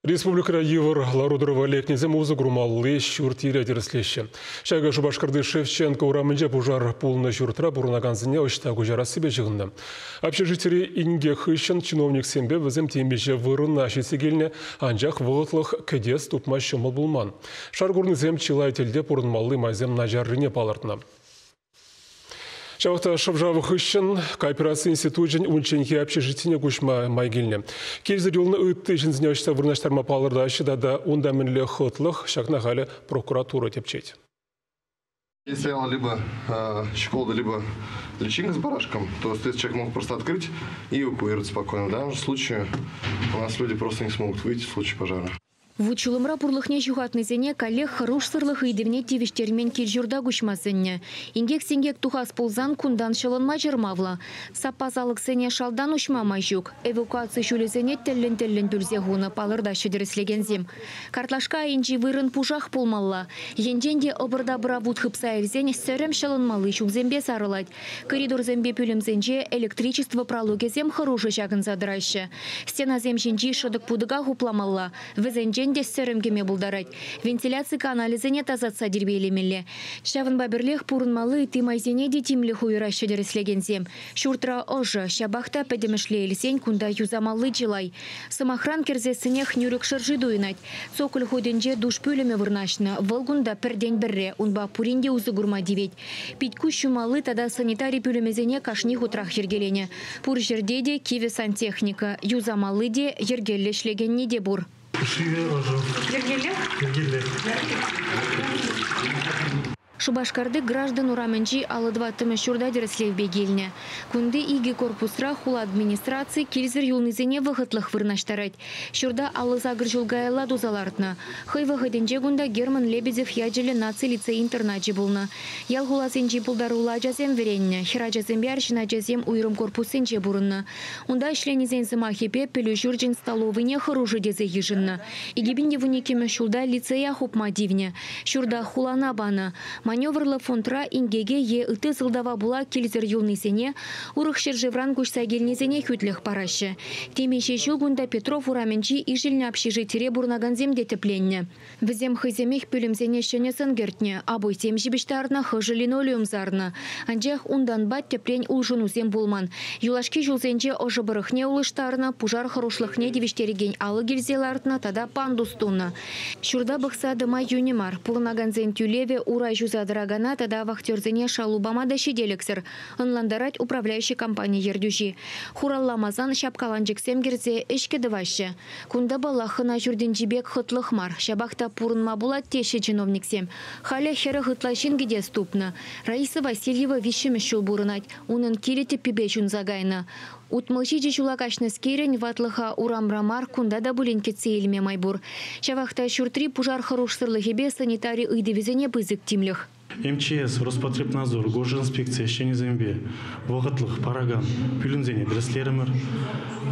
Республика Евр Ларудырова лекнезем узы грумаллы шүртире дерслеші. Шайга Шубашкарды Шевченко урамынже пужар пулны шүртра бурнаганзыне очта гужара себе жығынды. Общежитері инге хыщын чиновник сембе візім тембеже вырын ашисы келіне анжақ вғытлық кедес тупма шымыл булман. Шаргурнызем чилайтелде пурынмаллы майзем нажарыне палыртына. Шавахта шабжавы хыщын кооперация институтын унченхи общежитине кушма майгильне. Келзір юлны үтті жінзіне очта вырнаштарма палырда ашыда да ундамінлі хытлық шакна халі прокуратура тепчет. Если она либо щеколда, либо личинка с барашком, то человек мог просто открыть и эвакуировать спокойно. В данном случае у нас люди просто не смогут выйти в случае пожара. Вучулымра пурлыхне жугатнызене коллег хорош сырлых идевне тивиштермен кельжурда гушмасыне. Ингек сингек тухас ползан кундан шылынма жырмавла. Сапазалық сене шалдан ушма майжук. Эвакуация шулезене теллен дүлзе гуны палырда шедерслегензем. Картлашка инжи вырын пужах пулмалла. Енденде обырда бравут хыпса эрзен сөрем шылынмалы шукзембе сарылать. Коридор зембе пүлемзенже электричество прологезем хорошы жагын задырайшы. Стена земженжи шыдык пудыга гупламалла. Везенже сөрімкеме бұлдарайд. Вентиляция анализіне тазатса дербейлемелі. Шавын бабірлех пұрынмалы тымайзене детимлі хуйра шедерслегензем. Шуртра ожы, шабахта пәдемішлі елсен күнда юзамалы жылай. Самахран керзесінех нүрік шыржы дуйнайд. Сокыл ходенже душ пөліме вырнашны. Волгунда пірден бірре, унба пуринде uzы гурма девет. Питку шумалы тада санитарий пөлімезене кашни хутрах ергелене. Пур жердеде киве сантехника. Юзамалы де ергелі шлегенне де бур. Шубашкарды граждан ураменчи алыдва тымышурда дерслев бегельне. Кунды иги корпусра хула администрации кельзір юлнызене вғытлық вырнаштарать. Шурда алызагыр жылгайла дузалартна. Хый вғыденже гунда Герман Лебедев яджилі наци лицей интернаджи булна. Ял хуласенчи пулдарула жазем веренне. Хира жазем бяршина жазем уйрым корпусенче бурынна. Унда ішленізен зымахипе пілі жүрджен столовыне хыружы дезе ежынна. Игибінде вуникеме шулда лицея хупма дивне. Шурда хулана бана. Маневрлы фонтра ингеге е ыты зылдава була келзір юлнызене, урых шержевран кушса гельнезене хүтліх парашы. Темеше жылгунда Петров ураменчи ижілні общежитире бурнаганзем детепленне. Візем хыземех пөлімзене шөнесін гертне, абой сем жібіштарына хыжы линолеумзарына. Анжақ ундан бат теплен улжынузем булман. Юлашки жылзенже ожы бұрықне улыштарына, пужар хорошлықне девіштереген алы гелзеларытына тада пандустуна. Шурда бұқса дыма юнимар, пулнаганзен тюлеве урай задырагана тада вахтерзене шалубама да шеделексір. Онландарать управляющий компания ердюши. Хуралламазан шапкаланжексем герзе эшке дывашы. Кунда балахына жүрденжибек хытлықмар. Шабахта пурынма булат теші чиновниксем. Халя хері хытлашин геде ступна. Раиса Васильева вишімі шул бурынать. Унын келеті пибешун загайна. Утмылши жешулакашны скерен ватлыха урамрамар кунда да буленкетсе елме майбур. Шавахта шуртри пужар хорош сырлыхебе санитарий ыйдевизене пызык тимлях. МЧС, Роспотребнадзор, Госинспекция, Шенезембе, Вогытлых, Параган, Пюлюнзене, Дреслеремер,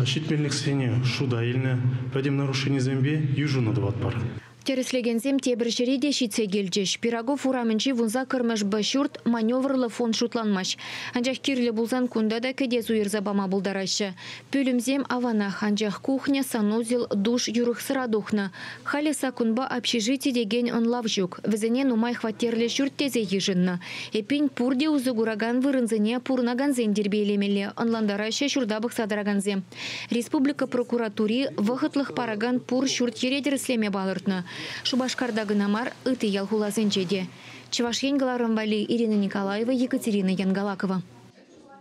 Щитмельник Свене, Шуда Ильне, Вадим нарушение Зембе, Южуна Дватпар. Тереслегензем тебіршереде шитсе келжеш. Пирогов ураменчи вунза кырмыш башурт маневрлы фон шутланмаш. Анжақ кирлі булзан кунда да кедез уйырзабама булдарашы. Пөлімзем аванах, анжақ кухня, санузел, душ юрых сырадухна. Халеса кунба общежитие деген он лавжук. Візіне нумай хватерлі шурт тезе ежынна. Эпин пурде узы гураган вырынзыне пурнаганзен дербейлемелі. Онландарашы шурдабық садараганзем. Республика прокуратури вғытлық параган пур шурт ередер слеме балыртна. Шубашкардагы намар ыты ялхулазен жеде. Чевашен Галарам Вали, Ирина Николаева, Екатерина Янгалакова.